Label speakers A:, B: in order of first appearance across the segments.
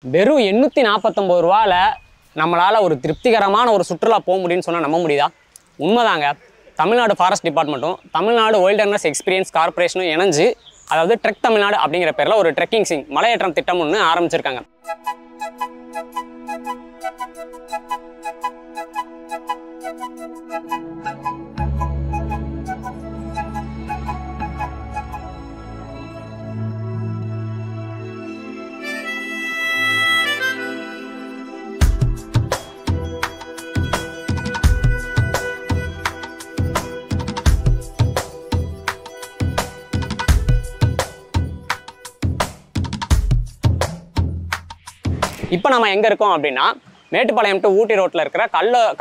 A: வெறும் 849 ரூபாயில நம்மளால் ஒரு திருப்திகரமான ஒரு சுற்றுலா போக முடியும்னு சொன்னால் நம்ப முடியுதா? உண்மைதாங்க. தமிழ்நாடு ஃபாரஸ்ட் டிபார்ட்மெண்ட்டும் தமிழ்நாடு வைல்டர்னஸ் எக்ஸ்பீரியன்ஸ் கார்பரேஷனும் இணைஞ்சு, அதாவது ட்ரெக் தமிழ்நாடு அப்படிங்கிற பேரில் ஒரு ட்ரெக்கிங் மலையேற்றம் திட்டம் ஒன்று ஆரம்பிச்சிருக்காங்க. இப்போ நம்ம எங்கே இருக்கோம் அப்படின்னா, மேட்டுப்பாளையம் டு ஊட்டி ரோட்டில் இருக்கிற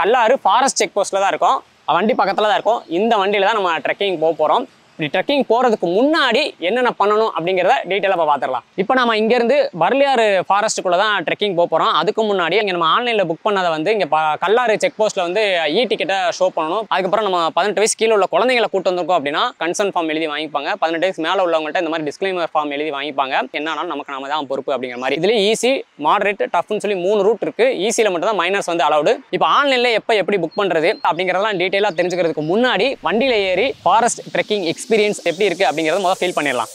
A: கல்லாறு ஃபாரஸ்ட் செக் போஸ்ட்டில் தான் இருக்கோம். வண்டி பக்கத்தில் தான் இருக்கும். இந்த வண்டியில் தான் நம்ம ட்ரெக்கிங் போக போகிறோம். இப்படி ட்ரெக்கிங் போகிறதுக்கு முன்னாடி என்னென்ன பண்ணணும் அப்படிங்கிறத டீட்டெயிலாக இப்போ பார்த்துடலாம். இப்போ நம்ம இங்கேருந்து பர்லியாறு ஃபாரஸ்ட்டுக்குள்ளே தான் ட்ரெக்கிங் போக போகிறோம். அதுக்கு முன்னாடி இங்கே நம்ம ஆன்லைனில் புக் பண்ணதை வந்து இங்கே கல்லாறு செக் போஸ்ட்டில் வந்து டிக்கெட்டை ஷோ பண்ணணும். அதுக்கப்புறம் நம்ம 18 வயசு கீழே உள்ள குழந்தைங்களை கூட்டு வந்திருக்கோம் அப்படின்னா கன்சர்ன் ஃபார்ம் எழுதி வாங்கிப்பாங்க. 18 வயசு மேலே உள்ளவங்கள்ட்ட இந்த மாதிரி டிஸ்க்ளைமர் ஃபார்ம் எழுதி வாங்கிப்பாங்க. என்னன்னாலும் நமக்கு நாம தான் பொறுப்பு அப்படிங்கிற மாதிரி. இதுலேயே ஈஸி, மாடரேட், டஃப்னு சொல்லி 3 ரூட் இருக்குது. ஈஸியில் மட்டும் தான் மைனர்ஸ் வந்து அலவுடு. இப்போ ஆன்லைனில் எப்படி புக் பண்ணுறது அப்படிங்கிறதெல்லாம் டீட்டெயிலாக தெரிஞ்சுக்கிறதுக்கு முன்னாடி வண்டியில் ஏறி ஃபாரஸ்ட் ட்ரெக்கிங் எக்ஸ்பீரியன்ஸ் எப்படி இருக்குது அப்படிங்கிறத முதல்ல ஃபீல் பண்ணிடலாம்.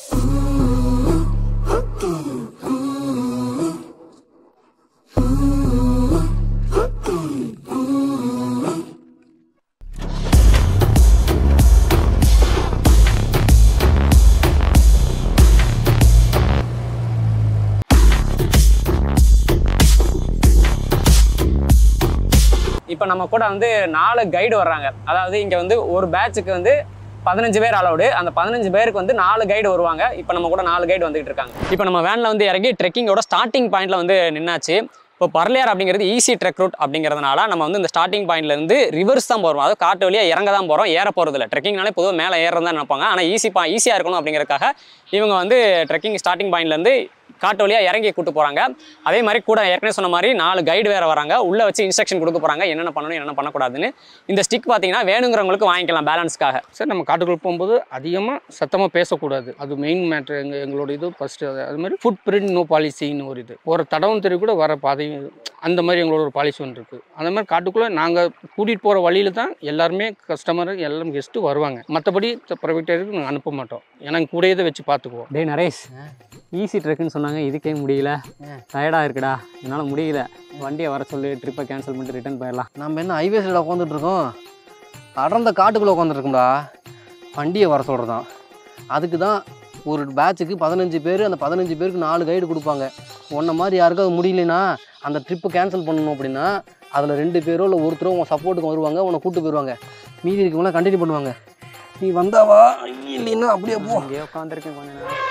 A: இப்போ நம்ம கூட வந்து 4 கைடு வர்றாங்க. அதாவது இங்கே வந்து ஒரு பேட்சுக்கு வந்து 15 பேர் அலவுடு. அந்த 15 பேருக்கு வந்து 4 கைடு வருவாங்க. இப்போ நம்ம கூட 4 கைடு வந்துட்டு இருக்காங்க. இப்போ நம்ம வேனில் வந்து இறங்கி ட்ரெக்கிங்கோட ஸ்டார்டிங் பாயிண்ட்ல வந்து நின்னாச்சு. இப்போ பர்லியார் அப்படிங்கிறது ஈஸி ட்ரெக் ரூட் அப்படிங்கிறதுனால நம்ம வந்து இந்த ஸ்டார்டிங் பாயிண்ட்லேருந்து ரிவர்ஸ் தான் போகிறோம். அதாவது காட்டு வழியாக இறங்க தான் போகிறோம், ஏற போகிறது இல்லை. ட்ரெக்கிங்னாலே பொதுவாக மேலே ஏறதான் தான் நினைப்பாங்க. ஆனால் ஈஸியாக இருக்கணும் அப்படிங்கிறதுக்காக இவங்க வந்து ட்ரெக்கிங் ஸ்டார்டிங் பாயிண்ட்லேருந்து காட்டு வழியாக இறங்கி கூட்டு போகிறாங்க. அதே மாதிரி கூட ஏற்கனவே சொன்ன மாதிரி 4 கைடு வேறு வராங்க. உள்ளே வச்சு இன்ஸ்ட்ரக்ஷன் கொடுக்க போகிறாங்க, என்னென்ன பண்ணணும் என்னென்ன பண்ணக்கூடாதுன்னு. இந்த ஸ்டிக் பார்த்தீங்கன்னா வேணுங்கிறவங்களுக்கு வாங்கிக்கலாம் பேலன்ஸ்க்காக.
B: சார், நம்ம காட்டுக்குள்ளே போகும்போது அதிகமாக சத்தமாக பேசக்கூடாது. அது மெயின் மேட்ரு. எங்களோட இது ஃபஸ்ட்டு. அது மாதிரி ஃபுட் பிரிண்ட் நோ பாலிசின்னு ஒரு இது. ஒரு தடவும் தெரிய கூட வர பாதையும் அந்த மாதிரி எங்களோட ஒரு பாலிசி ஒன்று இருக்குது. அந்த மாதிரி காட்டுக்குள்ளே நாங்கள் கூட்டிகிட்டு போகிற வழியில் தான் எல்லாருமே கஸ்டமர் எல்லாம் கெஸ்ட்டு வருவாங்க. மற்றபடி ப்ரைவேட்டருக்கு நாங்கள் அனுப்ப மாட்டோம். ஏன்னா கூடயே தான் வச்சு பார்த்துக்குவோம்.
A: டே நரேஷ், ஈஸி ட்ரெக்குன்னு சொன்னாங்க, இதுக்கே முடியல, டயர்டாக இருக்குடா, என்னால் முடியல, வண்டியை வர சொல்லி ட்ரிப்பை கேன்சல் பண்ணிட்டு ரிட்டர்ன் போயிடலாம்.
C: நம்ம என்ன ஹைவேஸில் உட்காந்துட்டு இருக்கோம், அடர்ந்த காட்டுக்குள்ளே உட்காந்துருக்கோம்டா. வண்டியை வர சொல்கிறதான். அதுக்கு தான் ஒரு பேட்சுக்கு 15 பேர். அந்த 15 பேருக்கு 4 கைடு கொடுப்பாங்க. உன்ன மாதிரி யாருக்காவது முடியலன்னா அந்த ட்ரிப்பு கேன்சல் பண்ணணும் அப்படின்னா அதில் 2 பேரோ இல்லை ஒருத்தரோ உங்கள் சப்போர்ட்டுக்கு வருவாங்க, உன்னை கூப்பிட்டு போயிடுவாங்க. மீதி இருக்கவங்களாம் கண்டினியூ பண்ணுவாங்க. நீ வந்தாவா இல்லைன்னா அப்படியே போ.
A: இங்கே உட்காந்துருக்கேன் கொஞ்ச நேரம்.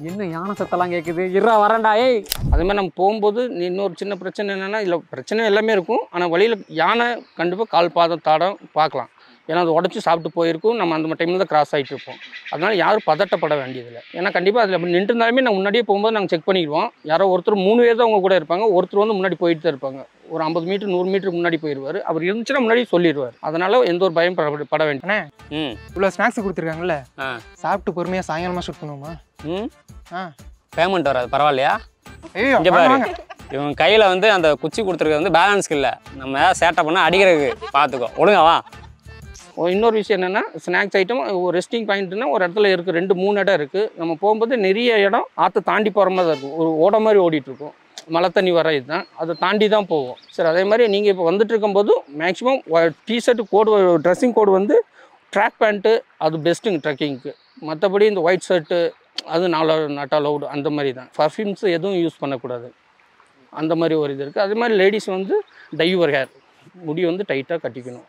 A: என்ன யானை சத்தெல்லாம் கேட்குது, இருறா வரேன்டா. ஏய்,
B: அது மாதிரி நம்ம போகும்போது இன்னொரு சின்ன பிரச்சனை என்னென்னா, இல்லை பிரச்சனை எல்லாமே இருக்கும். ஆனால் வழியில் யானை கண்டிப்பாக கால் பாதம் தாடம் பார்க்கலாம். ஏன்னா அது உடச்சி சாப்பிட்டு போயிருக்கும். நம்ம அந்த டைமில் தான் கிராஸ் ஆகிட்டு இருப்போம். அதனால் யாரும் பதட்டப்பட வேண்டியதில்லை. ஏன்னா கண்டிப்பாக அதில் அப்படி நின்றுருந்தாலுமே நாங்கள் முன்னாடியே போகும்போது நாங்கள் செக் பண்ணிடுவோம். யாரோ ஒருத்தர் 3 பேர் தான் அவங்க கூட இருப்பாங்க. ஒருத்தர் வந்து முன்னாடி போயிட்டு தான் இருப்பாங்க. ஒரு 50 மீட்டர் 100 மீட்டருக்கு முன்னாடி போயிடுவார். அவர் இருந்துச்சுன்னா முன்னாடி சொல்லிடுவார். அதனால் எந்த ஒரு பயம் பட வேண்டாம்.
D: இவ்வளோ ஸ்நாக்ஸ் கொடுத்துருக்காங்கல்ல, சாப்பிட்டு பொறுமையாக சாயங்காலமாக ஷூட் பண்ணுவோமா?
A: பேமெண்ட் வராது, பரவாயில்லையா?
D: ஐயோ,
A: இங்கே பாரு, இவங்க கையில் வந்து அந்த குச்சி கொடுத்துருக்கிறது வந்து பேலன்ஸ்க்கு இல்லை, நம்ம சேட்டை பண்ணால் அடிக்கிறதுக்கு. பார்த்துக்கோ, ஒழுங்காவா.
B: இன்னொரு விஷயம் என்னென்னா, ஸ்நாக்ஸ் ஐட்டம் ஒரு ரெஸ்டிங் பாயிண்ட்னா ஒரு இடத்துல இருக்குது, 2-3 இடம் இருக்குது. நம்ம போகும்போது நிறைய இடம் ஆற்ற தாண்டி போகிற மாதிரி தான் இருக்கும். ஒரு ஓட மாதிரி ஓடிட்டுருக்கும். மழை தண்ணி வர இதுதான், அதை தாண்டி தான் போவோம். சரி, அதே மாதிரி நீங்கள் இப்போ வந்துட்டு இருக்கும்போது மேக்ஸிமம் டிஷர்ட்டு கோடு, ட்ரெஸ்ஸிங் கோடு வந்து ட்ராக் பேண்ட்டு அது பெஸ்ட்டுங்க ட்ரெக்கிங்க்கு. மற்றபடி இந்த ஒயிட் ஷர்ட்டு அது நாட் அலவுடு. அந்த மாதிரி தான். பர்ஃப்யூம்ஸ் எதுவும் யூஸ் பண்ணக்கூடாது. அந்த மாதிரி ஒரு இது இருக்குது. அதே மாதிரி லேடிஸ் வந்து டைவர் ஹேர், முடி வந்து டைட்டாக கட்டிக்கணும்.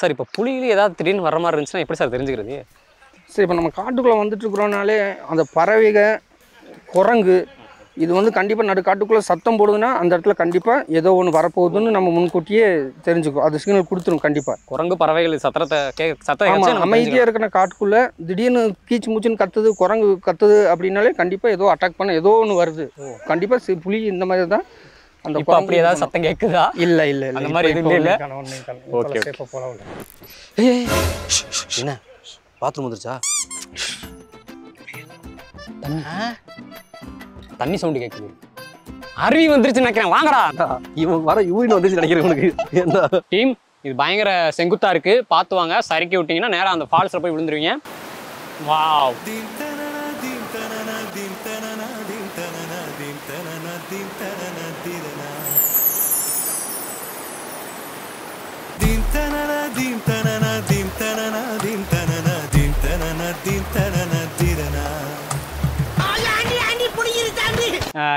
A: சார், இப்போ புலியிலே ஏதாவது திடீர்னு வர மாதிரி இருந்துச்சுன்னா எப்படி சார் தெரிஞ்சுக்கிறது?
B: சரி, இப்போ நம்ம காட்டுக்குள்ளே வந்துட்டுருக்குறோனாலே அந்த பறவைகள், குரங்கு இது வந்து கண்டிப்பாக நடு காட்டுக்குள்ளே சத்தம் போடுதுன்னா அந்த இடத்துல கண்டிப்பாக ஏதோ ஒன்று வரப்போகுதுன்னு நம்ம முன்கூட்டியே தெரிஞ்சுக்கும். அது சிக்னல் கொடுத்துரும் கண்டிப்பாக.
A: குரங்கு, பறவைகள் சத்தத்தை
B: அமைதியாக இருக்கிற காட்டுக்குள்ளே திடீர்னு கீச்சு மூச்சுன்னு கத்துது, குரங்கு கத்துது அப்படின்னாலே கண்டிப்பாக ஏதோ அட்டாக் பண்ண ஏதோ ஒன்று வருது. கண்டிப்பாக புலி இந்த மாதிரி தான். அந்த
A: இப்போ அப்படி ஏதாவது சத்தம் கேட்குதா?
B: இல்லை
A: அந்த மாதிரி எதுவும் இல்லை. ஓகே,
C: என்ன பாத்ரூம் வந்துருச்சா?
A: தண்ணி சவுண்டு கேட்குது. அருவி வந்துருச்சு நினைக்கிறேன், வாங்கடா.
C: இவன் வர யூரின் வந்துச்சு நினைக்கிறேன் உனக்கு. என்ன
A: டீம், இது பயங்கர செங்குத்தா இருக்கு, பார்த்து வாங்க. சறுக்கி விட்டீங்கன்னா நேராக அந்த ஃபால்ஸில் போய் விழுந்துருவீங்க. வாவ்,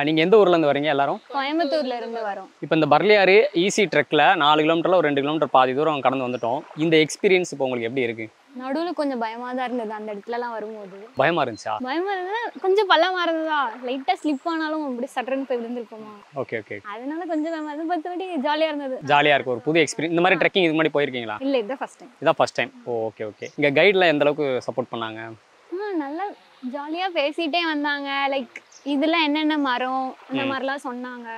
A: நீங்க எந்த ஊர்ல இருந்து வரீங்க எல்லாரும்?
E: கோயம்புத்தூர்ல இருந்து வரோம்.
A: இப்போ இந்த பர்லியாறு ஈஸி ட்ரெக்ல 4 கிலோமீட்டர்ல ஒரு 2 கிலோமீட்டர் பாதி தூரம் கடந்து வந்துட்டோம். இந்த எக்ஸ்பீரியன்ஸ் இப்போ உங்களுக்கு எப்படி இருக்கு?
E: நடுவுல கொஞ்சம் பயமா தான் இருந்தது அந்த இடத்துலலாம் வரும்போது.
A: பயமா இருந்துச்சா?
E: பயமா இருந்தது, கொஞ்சம் பள்ளமா இருந்ததா, லைட்டா ஸ்லிப் ஆனாலும் அப்படி சட்டர்னு போய் விழுந்திருப்போமா.
A: Okay okay.
E: அதனால கொஞ்சம் பயமா இருந்தது, மற்றபடி ஜாலியா இருந்தது.
A: ஜாலியா இருக்கு, ஒரு புது எக்ஸ்பீரியன்ஸ். இந்த மாதிரி ட்ரெக்கிங் இதுக்கு முன்னாடி போயிருக்கீங்களா?
E: இல்ல, இதுதான் ஃபர்ஸ்ட் டைம்.
A: இதான் ஃபர்ஸ்ட் டைம். Okay okay. இங்க கைட்ல எந்த அளவுக்கு சப்போர்ட் பண்ணாங்க?
E: நல்லா ஜாலியா பேசிட்டே வந்தாங்க. லைக் இதுல என்னென்ன மரம் அந்த மாதிரிலாம் சொன்னாங்க.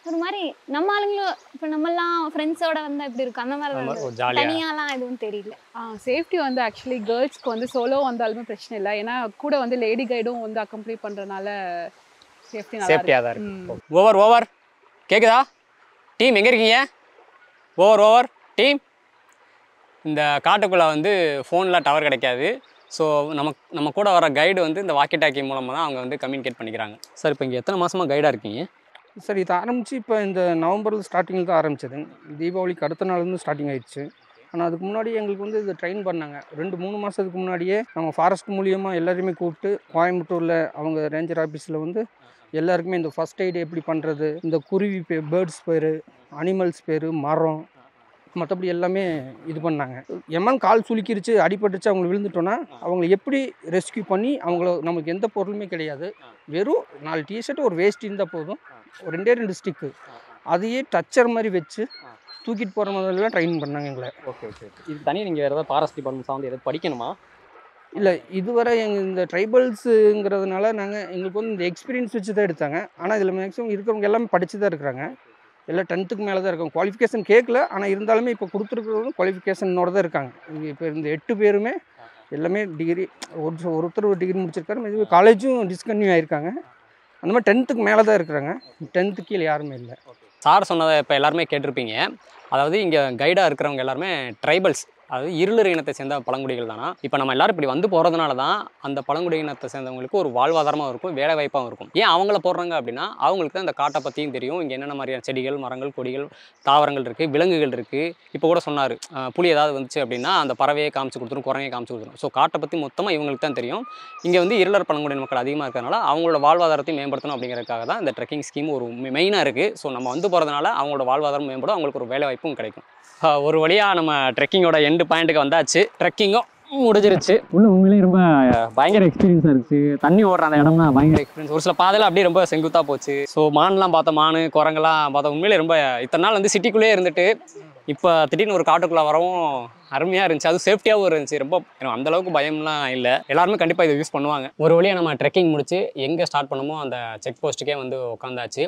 E: ஒரு மாதிரி நம்ம ஆளுங்களும் இப்போ நம்மலாம் ஃப்ரெண்ட்ஸோட வந்தா எப்படி இருக்கும் அந்த மாதிரி தான்.
A: ஜாலியா
E: தனியாலாம் எதுவும் தெரியல.
F: சேஃப்டி வந்து ஆக்சுவலி கேர்ள்ஸ்க்கு வந்து சோலோ வந்தாலுமே பிரச்சனை இல்லை. ஏன்னா கூட வந்து லேடி கைடும் வந்து அக்கம்ப்ளீ பண்ணுறதுனால
A: சேஃப்டியாக தான் இருக்கு. ஓவர் ஓவர் கேட்குதா டீம்? எங்கே இருக்கீங்க? Over team. இந்த காட்டுக்குள்ளே வந்து ஃபோனில் டவர் கிடைக்காது. ஸோ நம்ம கூட வர கைடு வந்து இந்த வாக்கி டாக்கி மூலமாக தான் அவங்க வந்து கம்யூனிகேட் பண்ணிக்கிறாங்க. சார், இப்போ இங்கே எத்தனை மாதமாக கைடாக இருக்கீங்க?
B: சார், இது ஆரம்பித்து இப்போ இந்த நவம்பரில் ஸ்டார்டிங்கில் தான் ஆரம்பிச்சது. தீபாவளிக்கு அடுத்த நாள்லேருந்து ஸ்டார்டிங் ஆயிடுச்சு. ஆனால் அதுக்கு முன்னாடி எங்களுக்கு வந்து இதை ட்ரெயின் பண்ணாங்க. 2-3 மாதத்துக்கு முன்னாடியே நம்ம ஃபாரஸ்ட் மூலியமாக எல்லாருமே கூப்பிட்டு கோயம்புத்தூரில் அவங்க ரேஞ்சர் ஆஃபீஸில் வந்து எல்லாருக்குமே இந்த ஃபஸ்ட் எய்டு எப்படி பண்ணுறது, இந்த குருவி பேர்ட்ஸ் பேர், அனிமல்ஸ் பேர், மரம், மற்றபடி எல்லாமே இது பண்ணாங்க. எம்மன் கால் சுளுக்கிருச்சு, அடிபட்டுச்சு, அவங்க விழுந்துட்டோன்னா அவங்கள எப்படி ரெஸ்கியூ பண்ணி அவங்கள, நமக்கு எந்த பொருளுமே கிடையாது, வெறும் 4 டிஷர்ட் ஒரு வேஸ்ட் இருந்தால் போதும், ஒரு 2 ஸ்டிக்கு, அதையே டச்சர் மாதிரி வச்சு தூக்கிட்டு போகிற மாதிரிலாம் ட்ரெயின் பண்ணாங்க எங்களை.
A: Okay okay. இது தனியாக நீங்கள் வேறு ஏதாவது ஃபாரஸ்ட் டிபார்ட்மெண்ட் சார்ந்து எதாவது படிக்கணுமா?
B: இல்லை, இதுவரை எங்கள் இந்த ட்ரைபல்ஸுங்கிறதுனால எங்களுக்கு வந்து இந்த எக்ஸ்பீரியன்ஸ் வச்சு தான் எடுத்தாங்க. ஆனால் இதில் மேக்ஸிமம் இருக்கிறவங்க எல்லாமே படித்து தான் இருக்கிறாங்க. எல்லாம் 10th மேலே தான் இருக்காங்க. குவாலிஃபிகேஷன் கேட்கல, ஆனால் இருந்தாலுமே இப்போ கொடுத்துருக்கிறவங்க குவாலிஃபிகேஷனோட தான் இருக்காங்க. இங்கே இப்போ இந்த 8 பேருமே எல்லாமே டிகிரி, ஒருத்தர் ஒரு டிகிரி முடிச்சிருக்காரு, இதுவே காலேஜும் டிஸ்கன்டினியூ ஆகிருக்காங்க. அந்த மாதிரி 10th மேலே தான் இருக்கிறாங்க. 10th கீழே யாருமே இல்லை.
A: சார் சொன்னதை இப்போ எல்லாருமே கேட்டிருப்பீங்க. அதாவது இங்கே கைடாக இருக்கிறவங்க எல்லாருமே ட்ரைபல்ஸ், அதாவது இருளர் இனத்தை சேர்ந்த பழங்குடிகள் தானா. இப்போ நம்ம எல்லாரும் இப்படி வந்து போகிறதுனால தான் அந்த பழங்குடி இனத்தை சேர்ந்தவங்களுக்கு ஒரு வாழ்வாதாரமாக இருக்கும், வேலை வாய்ப்பாகவும் இருக்கும். ஏன் அவங்கள போடுறாங்க அப்படின்னா அவங்களுக்கு தான் இந்த காட்டை பற்றியும் தெரியும், இங்கே என்னென்ன மாதிரியான செடிகள், மரங்கள், கொடிகள், தாவரங்கள் இருக்குது, விலங்குகள் இருக்குது. இப்போ கூட சொன்னார், புலி ஏதாவது வந்துச்சு அப்படின்னா அந்த பறவையை காமிச்சு கொடுத்துரும், குரங்கையை காமிச்சு கொடுத்துரும். ஸோ காட்டை பற்றி மொத்தமாக இவங்களுக்கு தான் தெரியும். இங்கே வந்து இருளர் பழங்குடி மக்கள் அதிகமாக இருக்கிறதுனால அவங்களோட வாழ்வாதாரத்தையும் மேம்படுத்தணும் அப்படிங்கிறதுக்காக தான் இந்த ட்ரெக்கிங் ஸ்கீம் ஒரு மெயினாக இருக்குது. ஸோ நம்ம வந்து போகிறதுனால அவங்களோட வாழ்வாதாரம் மேம்படும், அவங்களுக்கு ஒரு வேலை வாய்ப்பும் கிடைக்கும். ஒரு வழியாக நம்ம ட்ரெக்கிங்கோட எண்டு பாயிண்ட்டுக்கு வந்தாச்சு. ட்ரெக்கிங்கும் முடிஞ்சிருச்சு. உண்மையிலேயே ரொம்ப பயங்கர எக்ஸ்பீரியன்ஸாக இருந்துச்சு. தண்ணி ஓடுற அந்த இடம்னா பயங்கர எக்ஸ்பீரியன்ஸ். ஒரு சில பாதையில் அப்படியே ரொம்ப செங்குத்தாக போச்சு. ஸோ மான்லாம் பார்த்தோம், மான் குரங்கெல்லாம் பார்த்தோம். உண்மையிலே ரொம்ப இத்தனை நாள் வந்து சிட்டிக்குள்ளேயே இருந்துட்டு இப்போ திடீர்னு ஒரு காட்டுக்குள்ளே வரவும் அருமையாக இருந்துச்சு. அது சேஃப்டியாகவும் இருந்துச்சு. ரொம்ப அந்தளவுக்கு பயம்லாம் இல்லை. எல்லாருமே கண்டிப்பாக இதை யூஸ் பண்ணுவாங்க. ஒரு வழியாக நம்ம ட்ரெக்கிங் முடிச்சு எங்கே ஸ்டார்ட் பண்ணுமோ அந்த செக் போஸ்ட்டுக்கே வந்து உட்காந்தாச்சு.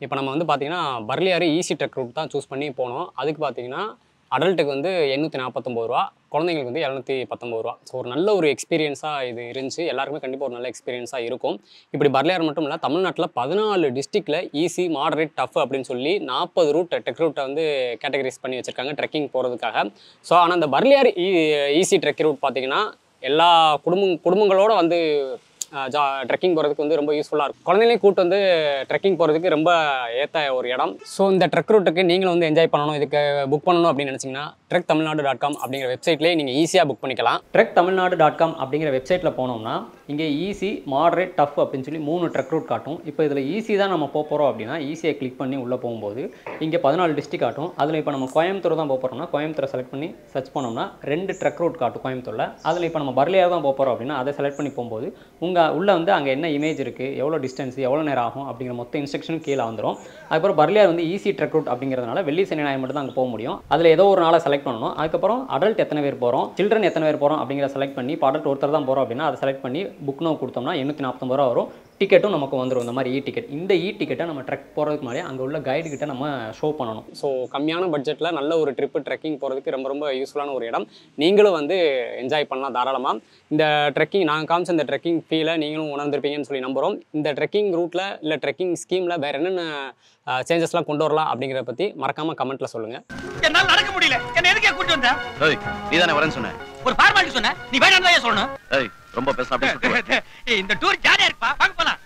A: இப்போ நம்ம வந்து பார்த்திங்கன்னா பர்லியாறு ஈஸி ட்ரெக் ரூட் தான் சூஸ் பண்ணி போனோம். அதுக்கு பார்த்திங்கன்னா அடல்ட்டுக்கு வந்து 849 ரூபா, குழந்தைங்களுக்கு வந்து 719 ரூபா. ஸோ ஒரு நல்ல ஒரு எக்ஸ்பீரியன்ஸாக இது இருந்துச்சு. எல்லாருக்குமே கண்டிப்பாக ஒரு நல்ல எக்ஸ்பீரியன்ஸாக இருக்கும். இப்படி பர்லியாறு மட்டும் இல்லை, தமிழ்நாட்டில் 14 டிஸ்ட்ரிக்டில் ஈஸி, மாடரேட், டஃப் அப்படின்னு சொல்லி 40 ரூட் ட்ரெக் ரூட்டை வந்து கேட்டகரைஸ் பண்ணி வச்சுருக்காங்க ட்ரெக்கிங் போகிறதுக்காக. ஸோ ஆனால் அந்த பர்லியாறு ஈஸி ட்ரெக் ரூட் பார்த்திங்கன்னா எல்லா குடும்பங்களோட வந்து ட்ரெக்கிங் போகிறதுக்கு வந்து ரொம்ப யூஸ்ஃபுல்லாக இருக்கும். குழந்தைங்களையும் கூட்டு வந்து ட்ரெக்கிங் போகிறதுக்கு ரொம்ப ஏற்ற ஒரு இடம். ஸோ இந்த ட்ரெக் ரூட்டுக்கு நீங்களும் வந்து என்ஜாய் பண்ணணும், இதுக்கு புக் பண்ணணும் அப்படின்னு நினச்சிங்கன்னா TrekTamilnadu.com அப்படிங்கிற வெப்சைட்லேயே நீங்கள் ஈஸியாக புக் பண்ணிக்கலாம். TrekTamilnadu.com அப்படிங்கிற வெப்சைட்டில் போனோம்னா இங்கே ஈஸி, மாடரேட், டஃப் அப்படின்னு சொல்லி 3 ட்ரெக் ரூட் காட்டும். இப்போ இதில் ஈஸி தான் நம்ம போகிறோம் அப்படின்னா ஈஸியை கிளிக் பண்ணி உள்ளே போகும்போது இங்கே 14 டிஸ்ட்ரிக்ட் காட்டும். அதில் இப்போ நம்ம கோயம்புத்தூர் தான் போகிறோம்னா கோயம்புத்தூரை செலக்ட் பண்ணி சர்ச் பண்ணோம்னா 2 ட்ரெக் ரூட் காட்டும் கோயம்புத்தூரில். அதில் இப்போ நம்ம பர்லியாறு தான் போகிறோம் அப்படின்னா அதை செலக்ட் பண்ணி போகும்போது உள்ளே வந்து அங்கே என்ன இமேஜ் இருக்குது, எவ்வளோ டிஸ்டன்ஸ், எவ்வளோ நேரம் ஆகும் அப்படிங்கிற மொத்த இன்ஸ்ட்ரக்ஷனும் கீழே வந்துடும். அதுக்கப்புறம் பர்லியாறு வந்து ஈஸி ட்ரெக் ரூட் அப்படிங்கிறதுனால வெள்ளி சனி ஞாயிறு மட்டும் தான் அங்கே போக முடியும். அதில் ஏதோ ஒரு நாளை செலக்ட் பண்ணணும். அதுக்கப்புறம் அடல்ட் எத்தனை பேர் போகிறோம், சில்ட்ரன் எத்தனை பேர் போகிறோம் அப்படிங்கிற செலக்ட் பண்ணி, இப்போ அடல்ட் ஒருத்தர் தான் போகிறோம் அப்படின்னா அதை செலக்ட் பண்ணி புக் நோ கொடுத்தோம்னா 849 ரூபா வரும்.
G: டிக்கெட்டும் நமக்கு வந்துடும். இந்த மாதிரி டிக்கெட், இந்த டிக்கெட்டை நம்ம ட்ரெக் போகிறதுக்கு முன்னாடி அங்கே உள்ள கைடு கிட்ட நம்ம ஷோ பண்ணணும்.
A: ஸோ கம்மியான பட்ஜெட்டில் நல்ல ஒரு ட்ரிப்பு ட்ரெக்கிங் போகிறதுக்கு ரொம்ப ரொம்ப யூஸ்ஃபுல்லான ஒரு இடம். நீங்களும் வந்து என்ஜாய் பண்ணலாம் தாராளமாக. இந்த ட்ரெக்கிங் நாங்கள் காமிச்ச இந்த ட்ரெக்கிங் ஃபீலை நீங்களும் உணர்ந்திருப்பீங்கன்னு சொல்லி நம்புகிறோம். இந்த ட்ரெக்கிங் ரூட்டில் இல்லை ட்ரெக்கிங் ஸ்கீமில் வேறு என்னென்ன சேஞ்சஸ்லாம் கொண்டு வரலாம் அப்படிங்கிறத பற்றி மறக்காமல் கமெண்ட்டில் சொல்லுங்கள்.
H: என்னால் நடக்க முடியல, என்ன எதுக்கே கூட்டு வந்த?
I: நீ தானே வரேன்னு சொன்ன,
H: ஒரு ஃபார்மாலிட்டி சொன்ன, நீ வேண்டாம் தான் சொல்லணும்.
I: ரொம்ப பேச
H: இந்த டூர் ஜாலியா இருப்பா, வாங்க போலாம்.